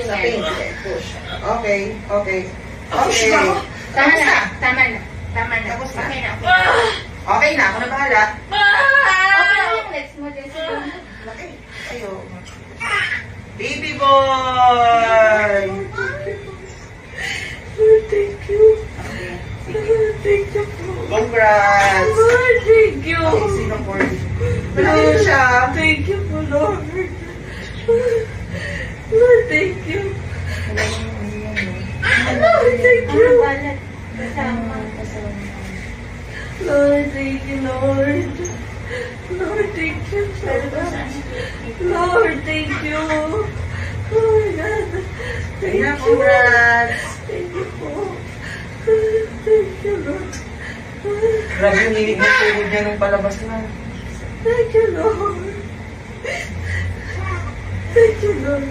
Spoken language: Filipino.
Sa pain. Push. Okay. Okay. Push Okay. ba ako? Tama na. Tama na. Tama na. Tapos na. Okay na. Okay na. Okay na, ako na bahala. Okay na yung legs mo, Jessica. Okay. Ayo. Baby boy! Thank you. Thank you po. Congrats! Lord, thank you. Okay, sino po? Malaki na siya. Thank you po, Lord. Lord, thank you. Lord, thank you. Balat. Kasama. Lord, thank you, Lord. Lord, thank you. Lord, thank you. Oh my God. Thank Na, you. congrats! Thank you po. Thank you, Lord. Grabe yung hilig na tulog niya nung palabas na. Thank you, Lord. Thank you, Lord.